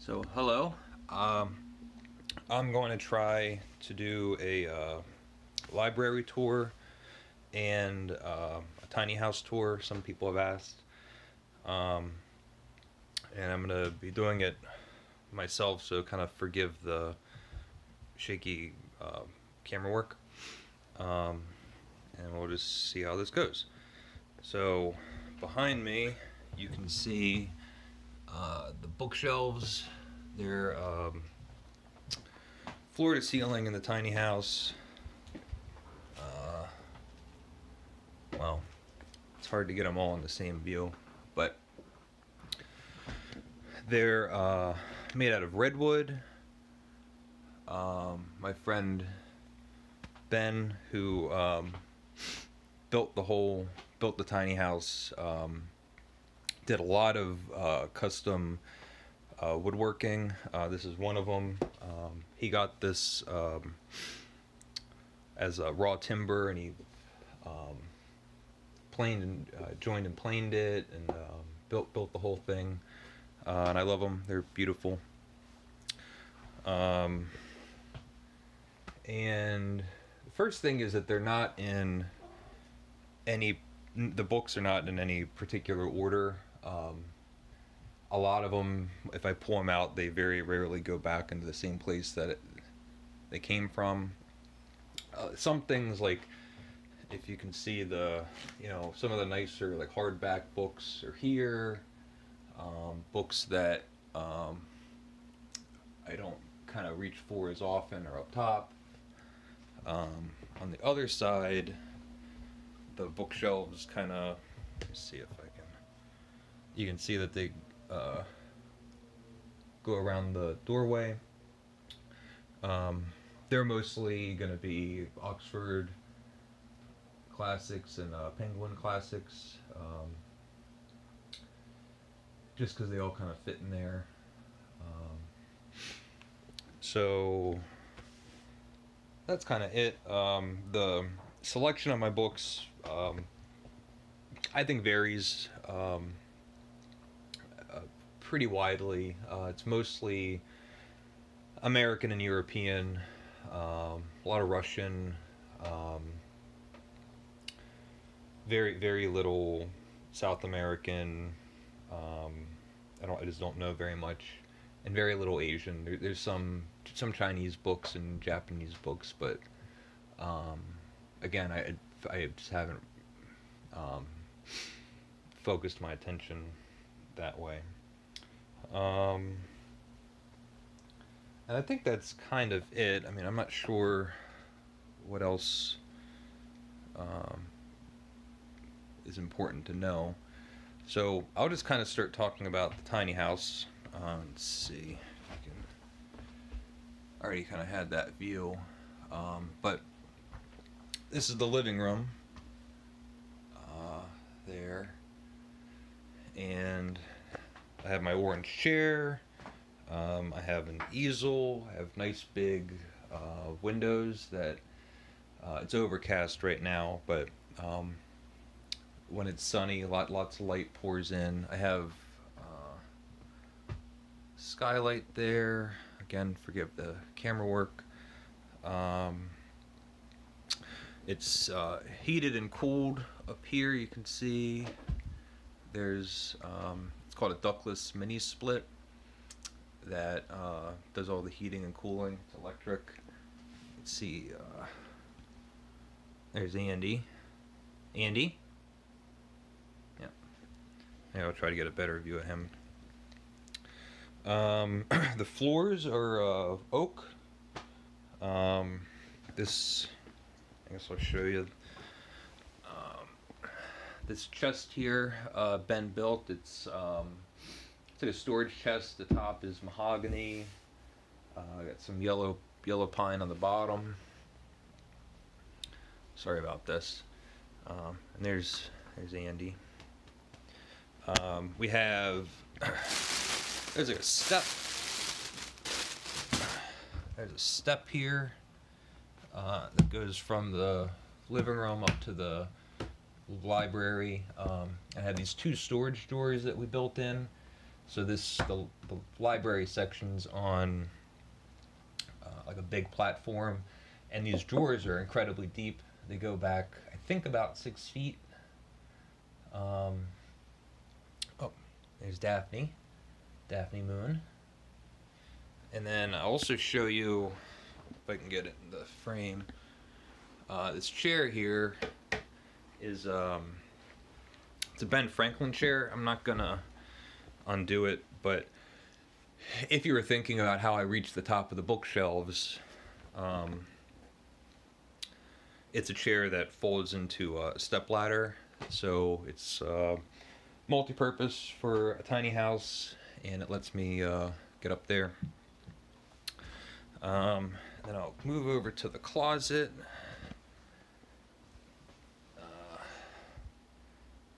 So hello, I'm going to try to do a library tour and a tiny house tour. Some people have asked, um, and I'm going to be doing it myself. So kind of forgive the shaky camera work, um, and we'll just see how this goes. So behind me, you can see the bookshelves. They're floor to ceiling in the tiny house. Well, it's hard to get them all in the same view, but they're made out of redwood. My friend Ben, who built the tiny house, did a lot of custom woodworking. This is one of them. He got this as a raw timber, and he planed and joined and planed it, and built the whole thing. And I love them. They're beautiful. And the first thing is that they're not in any. The books are not in any particular order. A lot of them, if I pull them out, they very rarely go back into the same place that they came from. Some things, like if you can see some of the nicer like hardback books are here. Books that I don't kind of reach for as often are up top. On the other side, the bookshelves kind of, let's see if I can, you can see that they go around the doorway. They're mostly going to be Oxford classics and Penguin classics, just because they all kind of fit in there. So that's kind of it. The selection of my books, I think, varies pretty widely. It's mostly American and European, a lot of Russian, very little South American. I just don't know very much, and very little Asian. There's some Chinese books and Japanese books, but again, I just haven't focused my attention that way. And I think that's kind of it. I mean, I'm not sure what else is important to know. So I'll just kind of start talking about the tiny house. Let's see if I can. I already kind of had that view, but this is the living room there, and I have my orange chair. I have an easel. I have nice big windows that it's overcast right now, but when it's sunny, lots of light pours in. I have skylight there. Again, forgive the camera work. It's heated and cooled up here. You can see there's it's called a ductless mini split that does all the heating and cooling. It's electric. Let's see. There's Andy. Andy? Yeah. Yeah, I'll try to get a better view of him. The floors are oak. This, I guess I'll show you. This chest here, Ben built. It's like a storage chest. The top is mahogany. Got some yellow pine on the bottom. Sorry about this. And there's Andy. We have there's like a step. There's a step here that goes from the living room up to the library. I had these two storage doors that we built in. So the library section's on like a big platform, and these drawers are incredibly deep. They go back, I think, about 6 feet. Oh, there's Daphne Moon. And then I'll also show you, if I can get it in the frame, this chair here is it's a Ben Franklin chair. I'm not gonna undo it, but if you were thinking about how I reach the top of the bookshelves, it's a chair that folds into a stepladder, so it's multi-purpose for a tiny house, and it lets me get up there. Then I'll move over to the closet.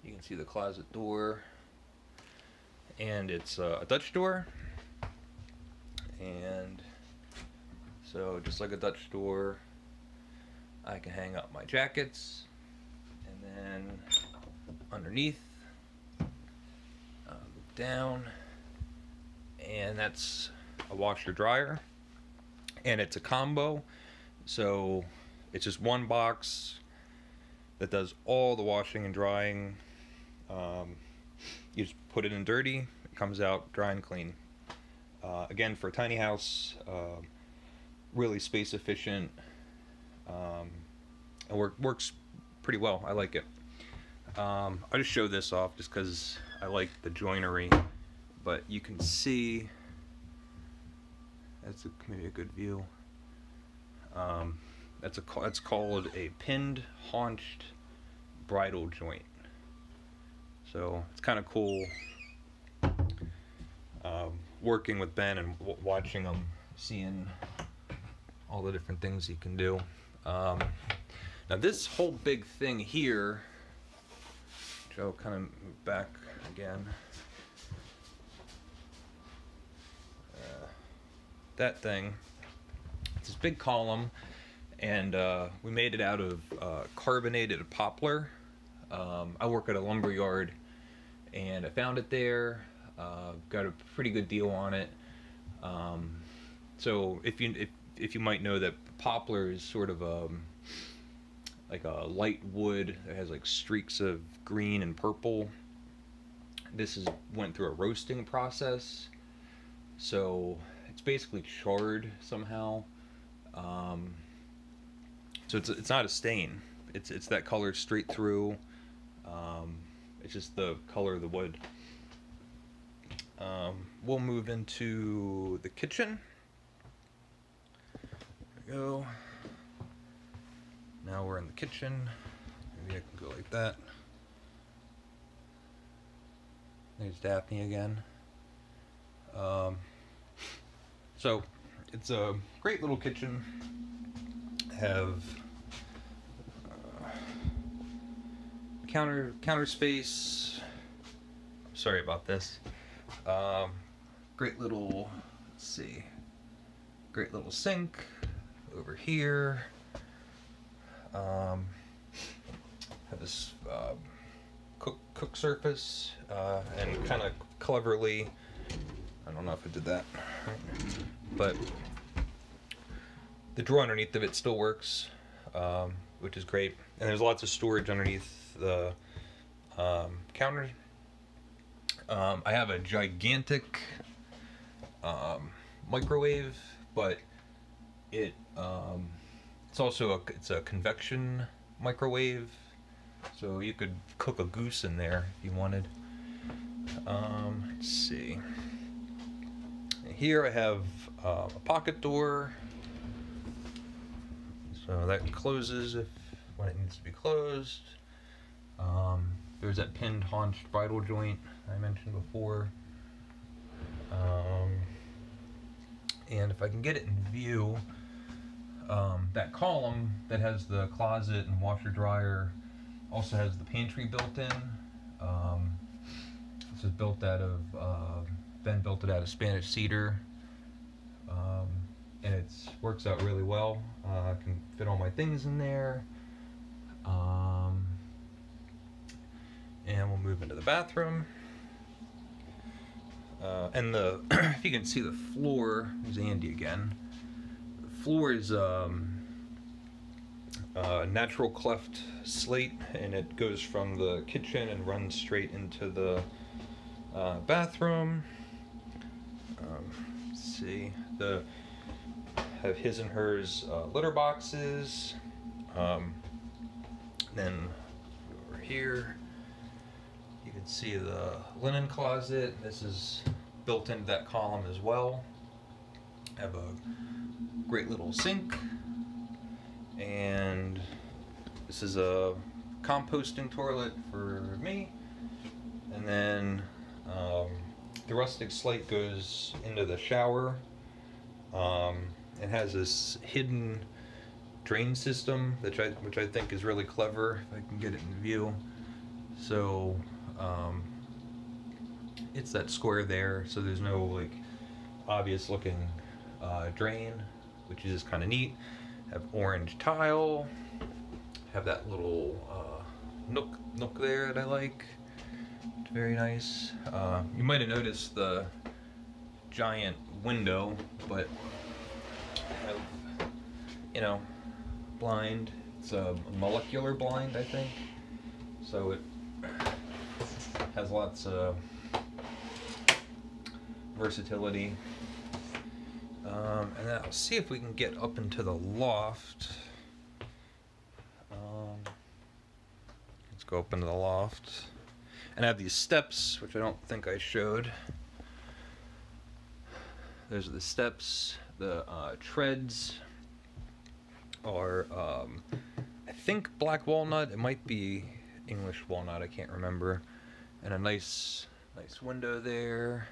You can see the closet door, and it's a Dutch door, and so just like a Dutch door, I can hang up my jackets, and then underneath, move down, and that's a washer dryer, and it's a combo, so it's just one box that does all the washing and drying. You just put it in dirty, it comes out dry and clean. Again, for a tiny house, really space efficient, and works pretty well. I like it. I'll just show this off just because I like the joinery, but you can see, that's maybe a good view. That's called a pinned haunched bridle joint. So it's kind of cool working with Ben and watching him, seeing all the different things he can do. Now this whole big thing here, which I'll kind of move back again. That thing, it's this big column, and we made it out of carbonated poplar. I work at a lumber yard, and I found it there. Got a pretty good deal on it. So if you might know that poplar is sort of like a light wood that has like streaks of green and purple. This went through a roasting process, so it's basically charred somehow. So it's not a stain. It's that color straight through. It's just the color of the wood. We'll move into the kitchen. There we go. Now we're in the kitchen. Maybe I can go like that. There's Daphne again. So it's a great little kitchen. Have counter space. Sorry about this. Great little, let's see, great little sink over here. Have this cook surface, and kind of cleverly, I don't know if I did that, but the drawer underneath of it still works, which is great. And there's lots of storage underneath the counter. I have a gigantic microwave, but it's also a convection microwave, so you could cook a goose in there if you wanted. Let's see. Here I have a pocket door, so that closes when it needs to be closed. There's that pinned haunched bridle joint I mentioned before. And if I can get it in view, that column that has the closet and washer dryer also has the pantry built in. This is built out of, Ben built it out of Spanish cedar, and it works out really well. I can fit all my things in there. And we'll move into the bathroom. And the if you can see the floor, there's Andy again. The floor is natural cleft slate, and it goes from the kitchen and runs straight into the bathroom. Let's see, have his and hers litter boxes. Then over here, you can see the linen closet. This is built into that column as well. Have a great little sink, and this is a composting toilet for me. And then the rustic slate goes into the shower. It has this hidden drain system which I think is really clever, if I can get it in view. So it's that square there, so there's no like obvious looking drain, which is kind of neat. Have orange tile, have that little nook there that I like. It's very nice. You might have noticed the giant window, but have, you know, blind. It's a molecular blind, I think. So it has lots of versatility. And then I'll see if we can get up into the loft. Let's go up into the loft. And I have these steps, which I don't think I showed. There's the steps. The treads are, I think, black walnut. It might be English walnut. I can't remember. And a nice window there.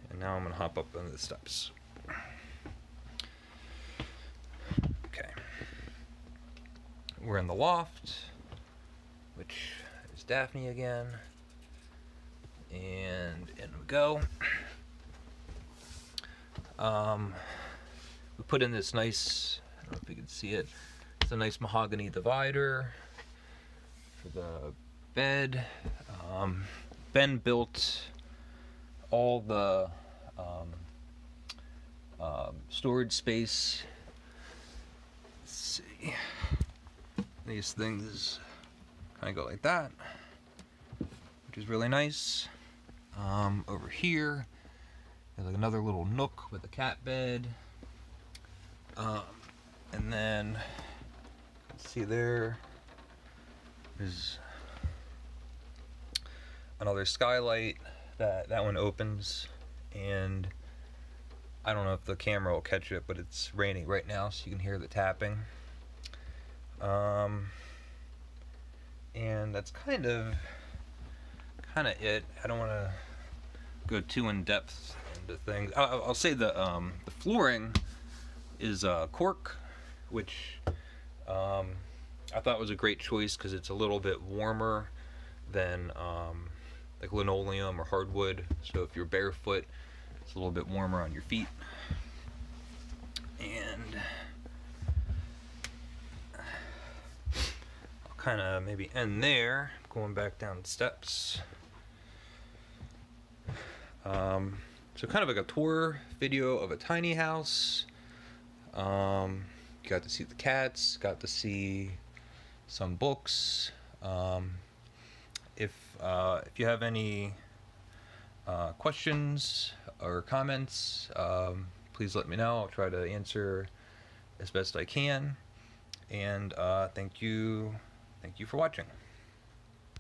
And now I'm gonna hop up on the steps. Okay. We're in the loft, which is Daphne again. And in we go. We put in this nice, I don't know if you can see it, it's a nice mahogany divider for the bed. Ben built all the storage space. Let's see, these things kind of go like that, which is really nice. Over here there's like another little nook with a cat bed. And then, let's see, there's another skylight that one opens, and I don't know if the camera will catch it, but it's raining right now, so you can hear the tapping. And that's kind of it. I don't want to go too in depth into things. I'll say the flooring is cork, which I thought was a great choice because it's a little bit warmer than like linoleum or hardwood. So if you're barefoot, it's a little bit warmer on your feet. And I'll kind of maybe end there, going back down the steps. So kind of like a tour video of a tiny house. Got to see the cats, got to see some books. If you have any questions or comments, please let me know. I'll try to answer as best I can. And thank you for watching.